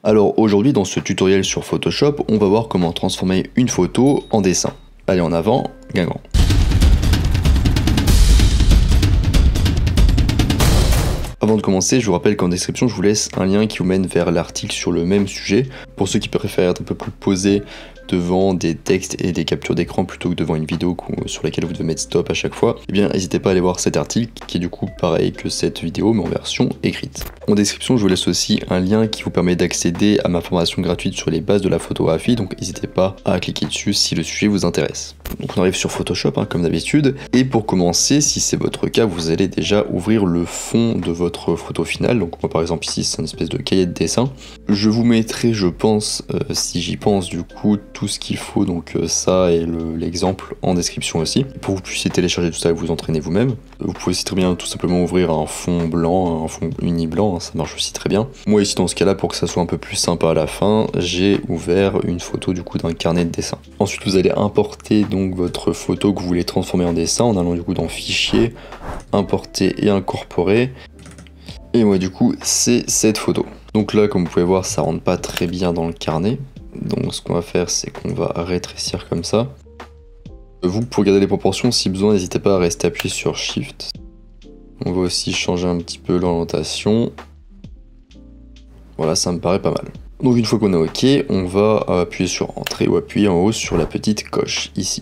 Alors aujourd'hui dans ce tutoriel sur Photoshop, on va voir comment transformer une photo en dessin. Allez en avant, Guingamp. Avant de commencer, je vous rappelle qu'en description, je vous laisse un lien qui vous mène vers l'article sur le même sujet. Pour ceux qui préfèrent être un peu plus posés devant des textes et des captures d'écran plutôt que devant une vidéo sur laquelle vous devez mettre stop à chaque fois, eh bien n'hésitez pas à aller voir cet article qui est du coup pareil que cette vidéo mais en version écrite. En description, je vous laisse aussi un lien qui vous permet d'accéder à ma formation gratuite sur les bases de la photographie, donc n'hésitez pas à cliquer dessus si le sujet vous intéresse. Donc on arrive sur Photoshop comme d'habitude, et pour commencer, si c'est votre cas, vous allez déjà ouvrir le fond de votre photo finale. Donc moi par exemple ici c'est une espèce de cahier de dessin. Je vous mettrai, je pense, si j'y pense du coup, tout ce qu'il faut, donc ça et l'exemple en description aussi, pour que vous puissiez télécharger tout ça et vous entraîner vous-même. Vous pouvez aussi très bien tout simplement ouvrir un fond blanc, un fond uni blanc, ça marche aussi très bien. Moi ici dans ce cas-là, pour que ça soit un peu plus sympa à la fin, j'ai ouvert une photo du coup d'un carnet de dessin. Ensuite vous allez importer donc votre photo que vous voulez transformer en dessin en allant du coup dans Fichier, Importer et Incorporer. Et moi du coup c'est cette photo. Donc là comme vous pouvez voir ça rentre pas très bien dans le carnet. Donc ce qu'on va faire c'est qu'on va rétrécir comme ça. Vous pour garder les proportions si besoin n'hésitez pas à rester appuyé sur Shift. On va aussi changer un petit peu l'orientation. Voilà, ça me paraît pas mal. Donc une fois qu'on est OK, on va appuyer sur Entrée ou appuyer en haut sur la petite coche ici.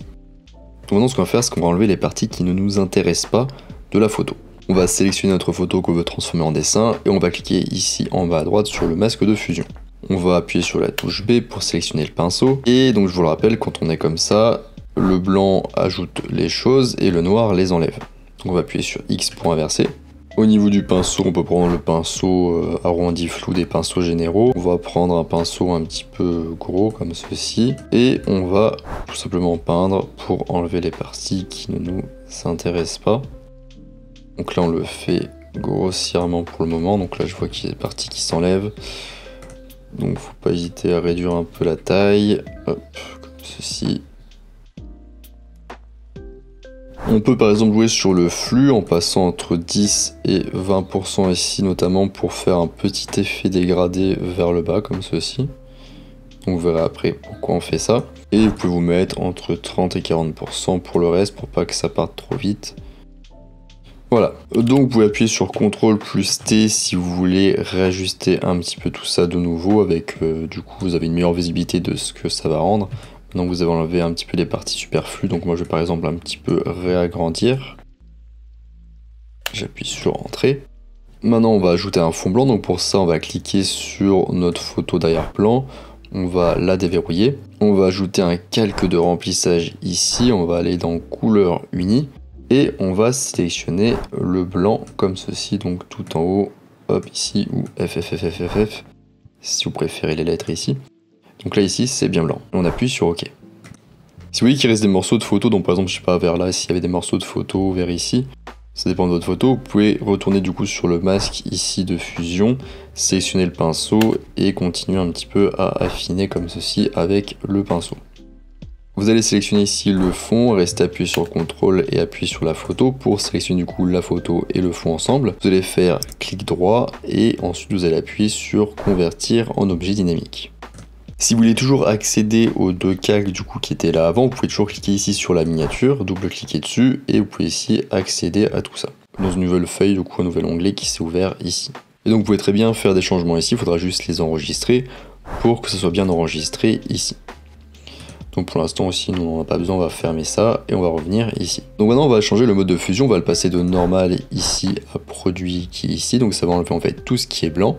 Donc maintenant ce qu'on va faire c'est qu'on va enlever les parties qui ne nous intéressent pas de la photo. On va sélectionner notre photo qu'on veut transformer en dessin et on va cliquer ici en bas à droite sur le masque de fusion. On va appuyer sur la touche B pour sélectionner le pinceau. Et donc je vous le rappelle, quand on est comme ça, le blanc ajoute les choses et le noir les enlève. Donc on va appuyer sur X pour inverser. Au niveau du pinceau, on peut prendre le pinceau arrondi flou des pinceaux généraux. On va prendre un pinceau un petit peu gros comme ceci. Et on va tout simplement peindre pour enlever les parties qui ne nous intéressent pas. Donc là on le fait grossièrement pour le moment. Donc là je vois qu'il y a des parties qui s'enlèvent. Donc faut pas hésiter à réduire un peu la taille, hop, comme ceci. On peut par exemple jouer sur le flux en passant entre 10 et 20% ici notamment pour faire un petit effet dégradé vers le bas comme ceci. Donc vous verrez après pourquoi on fait ça. Et vous pouvez vous mettre entre 30 et 40% pour le reste pour pas que ça parte trop vite. Voilà, donc vous pouvez appuyer sur CTRL plus T si vous voulez réajuster un petit peu tout ça de nouveau avec du coup vous avez une meilleure visibilité de ce que ça va rendre. Donc vous avez enlevé un petit peu les parties superflues, donc moi je vais par exemple un petit peu réagrandir. J'appuie sur Entrée. Maintenant on va ajouter un fond blanc, donc pour ça on va cliquer sur notre photo d'arrière-plan. On va la déverrouiller. On va ajouter un calque de remplissage ici, on va aller dans Couleur unie. Et on va sélectionner le blanc comme ceci, donc tout en haut, hop ici, ou FFFFFF, si vous préférez les lettres ici. Donc là ici c'est bien blanc, on appuie sur OK. Si vous voyez qu'il reste des morceaux de photos, donc par exemple je sais pas vers là, s'il y avait des morceaux de photos vers ici, ça dépend de votre photo, vous pouvez retourner du coup sur le masque ici de fusion, sélectionner le pinceau et continuer un petit peu à affiner comme ceci avec le pinceau. Vous allez sélectionner ici le fond, restez appuyé sur CTRL et appuyer sur la photo pour sélectionner du coup la photo et le fond ensemble. Vous allez faire clic droit et ensuite vous allez appuyer sur convertir en objet dynamique. Si vous voulez toujours accéder aux deux calques du coup qui étaient là avant, vous pouvez toujours cliquer ici sur la miniature, double-cliquer dessus et vous pouvez ici accéder à tout ça. Dans une nouvelle feuille, du coup un nouvel onglet qui s'est ouvert ici. Et donc vous pouvez très bien faire des changements ici, il faudra juste les enregistrer pour que ça soit bien enregistré ici. Donc pour l'instant aussi nous n'en a pas besoin, on va fermer ça et on va revenir ici. Donc maintenant on va changer le mode de fusion, on va le passer de normal ici à produit qui est ici, donc ça va enlever en fait tout ce qui est blanc,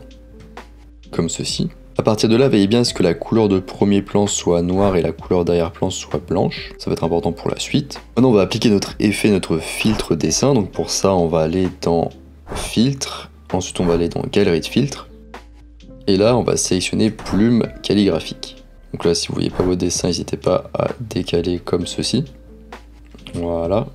comme ceci. À partir de là, veillez bien à ce que la couleur de premier plan soit noire et la couleur d'arrière-plan soit blanche, ça va être important pour la suite. Maintenant on va appliquer notre effet, notre filtre dessin, donc pour ça on va aller dans filtre, ensuite on va aller dans galerie de filtres, et là on va sélectionner plume calligraphique. Donc là, si vous voyez pas votre dessin, n'hésitez pas à décaler comme ceci. Voilà,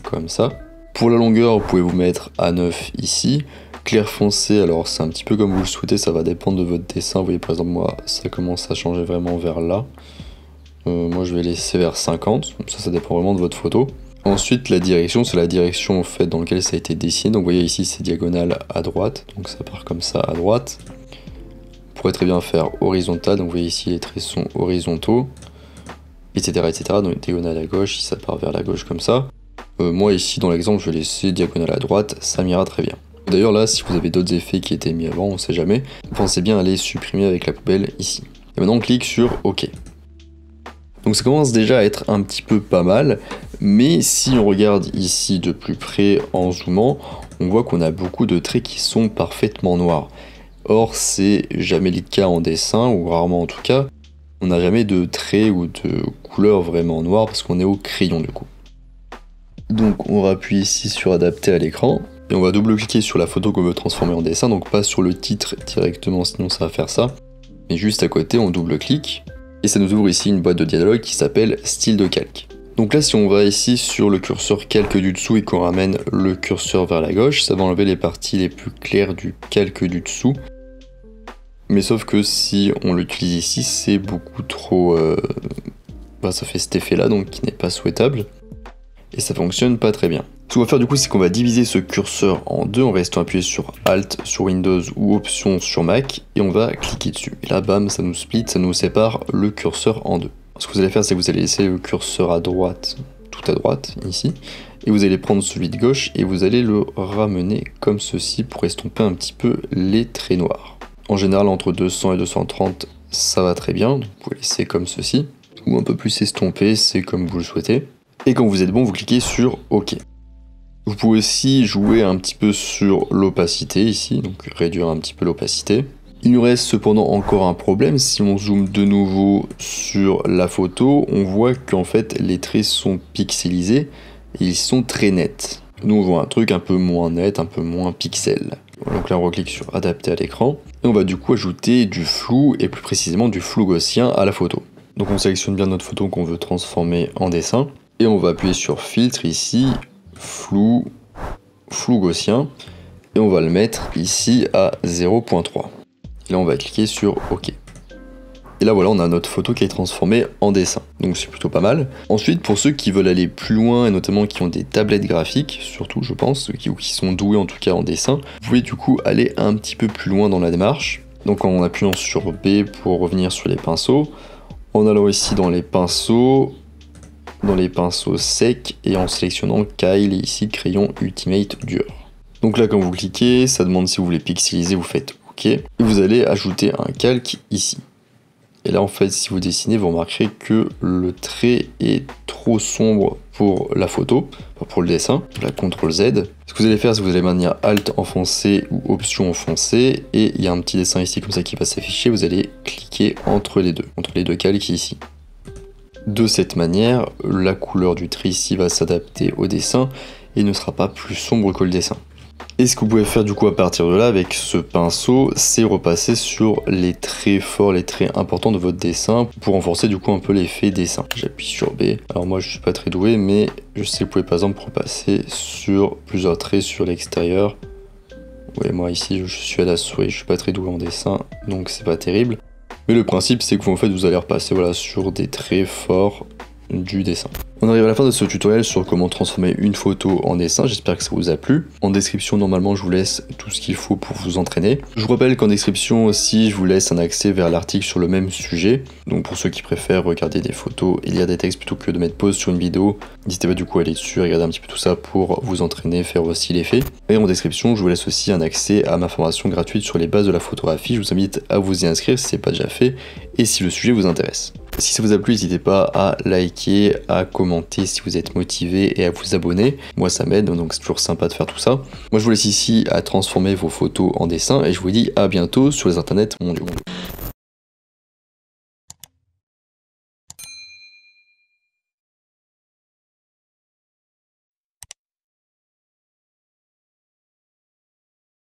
comme ça. Pour la longueur, vous pouvez vous mettre à 9 ici. Clair foncé, alors c'est un petit peu comme vous le souhaitez, ça va dépendre de votre dessin. Vous voyez par exemple, moi, ça commence à changer vraiment vers là. Moi, je vais laisser vers 50. Ça dépend vraiment de votre photo. Ensuite, la direction, c'est la direction en fait, dans laquelle ça a été dessiné. Donc vous voyez ici, c'est diagonale à droite. Donc ça part comme ça à droite. Vous pourrait très bien faire horizontal, donc vous voyez ici les traits sont horizontaux, etc. etc. Donc diagonale à gauche, si ça part vers la gauche comme ça. Moi ici dans l'exemple je vais laisser diagonale à droite, ça m'ira très bien. D'ailleurs là, si vous avez d'autres effets qui étaient mis avant, on sait jamais, pensez bien à les supprimer avec la poubelle ici. Et maintenant on clique sur OK. Donc ça commence déjà à être un petit peu pas mal, mais si on regarde ici de plus près en zoomant, on voit qu'on a beaucoup de traits qui sont parfaitement noirs. Or c'est jamais le cas en dessin, ou rarement en tout cas, on n'a jamais de traits ou de couleurs vraiment noires parce qu'on est au crayon du coup. Donc on va appuyer ici sur adapter à l'écran, et on va double-cliquer sur la photo qu'on veut transformer en dessin, donc pas sur le titre directement sinon ça va faire ça, mais juste à côté on double-clique, et ça nous ouvre ici une boîte de dialogue qui s'appelle style de calque. Donc là si on va ici sur le curseur calque du dessous et qu'on ramène le curseur vers la gauche, ça va enlever les parties les plus claires du calque du dessous. Mais sauf que si on l'utilise ici, c'est beaucoup trop... ça fait cet effet là donc qui n'est pas souhaitable. Et ça fonctionne pas très bien. Ce qu'on va faire du coup c'est qu'on va diviser ce curseur en deux en restant appuyé sur Alt sur Windows ou Option sur Mac et on va cliquer dessus. Et là bam, ça nous split, ça nous sépare le curseur en deux. Ce que vous allez faire c'est que vous allez laisser le curseur à droite, tout à droite ici, et vous allez prendre celui de gauche et vous allez le ramener comme ceci pour estomper un petit peu les traits noirs. En général entre 200 et 230 ça va très bien, donc vous pouvez laisser comme ceci, ou un peu plus estomper, c'est comme vous le souhaitez. Et quand vous êtes bon, vous cliquez sur OK. Vous pouvez aussi jouer un petit peu sur l'opacité ici, donc réduire un petit peu l'opacité. Il nous reste cependant encore un problème, si on zoome de nouveau sur la photo, on voit qu'en fait les traits sont pixelisés et ils sont très nets. Nous on voit un truc un peu moins net, un peu moins pixel. Donc là on reclique sur adapter à l'écran, et on va du coup ajouter du flou, et plus précisément du flou gaussien à la photo. Donc on sélectionne bien notre photo qu'on veut transformer en dessin, et on va appuyer sur filtre ici, flou gaussien, et on va le mettre ici à 0.3. Et là on va cliquer sur OK. Et là voilà, on a notre photo qui est transformée en dessin, donc c'est plutôt pas mal. Ensuite, pour ceux qui veulent aller plus loin, et notamment qui ont des tablettes graphiques, surtout je pense, ou qui sont doués en tout cas en dessin, vous pouvez du coup aller un petit peu plus loin dans la démarche. Donc en appuyant sur B pour revenir sur les pinceaux, en allant ici dans les pinceaux secs, et en sélectionnant Kyle et ici crayon Ultimate dur. Donc là quand vous cliquez, ça demande si vous voulez pixeliser, vous faites OK, et vous allez ajouter un calque ici. Et là en fait si vous dessinez vous remarquerez que le trait est trop sombre pour la photo, enfin pour le dessin. La CTRL Z. Ce que vous allez faire c'est que vous allez maintenir Alt enfoncé ou Option enfoncé, et il y a un petit dessin ici comme ça qui va s'afficher, vous allez cliquer entre les deux calques ici. De cette manière, la couleur du trait ici va s'adapter au dessin et ne sera pas plus sombre que le dessin. Et ce que vous pouvez faire du coup à partir de là avec ce pinceau, c'est repasser sur les traits forts, les traits importants de votre dessin pour renforcer du coup un peu l'effet dessin. J'appuie sur B. Alors moi je suis pas très doué, mais je sais que vous pouvez par exemple repasser sur plusieurs traits sur l'extérieur. Ouais, moi ici je suis à la souris, je suis pas très doué en dessin, donc c'est pas terrible. Mais le principe c'est que vous, en fait, vous allez repasser voilà, sur des traits forts du dessin. On arrive à la fin de ce tutoriel sur comment transformer une photo en dessin, j'espère que ça vous a plu. En description, normalement, je vous laisse tout ce qu'il faut pour vous entraîner. Je vous rappelle qu'en description aussi, je vous laisse un accès vers l'article sur le même sujet. Donc pour ceux qui préfèrent regarder des photos et lire des textes plutôt que de mettre pause sur une vidéo, n'hésitez pas du coup à aller dessus, regarder un petit peu tout ça pour vous entraîner, faire aussi l'effet. Et en description, je vous laisse aussi un accès à ma formation gratuite sur les bases de la photographie. Je vous invite à vous y inscrire si ce n'est pas déjà fait et si le sujet vous intéresse. Si ça vous a plu, n'hésitez pas à liker, à commenter si vous êtes motivé et à vous abonner. Moi ça m'aide, donc c'est toujours sympa de faire tout ça. Moi je vous laisse ici à transformer vos photos en dessin et je vous dis à bientôt sur les internets mondiaux.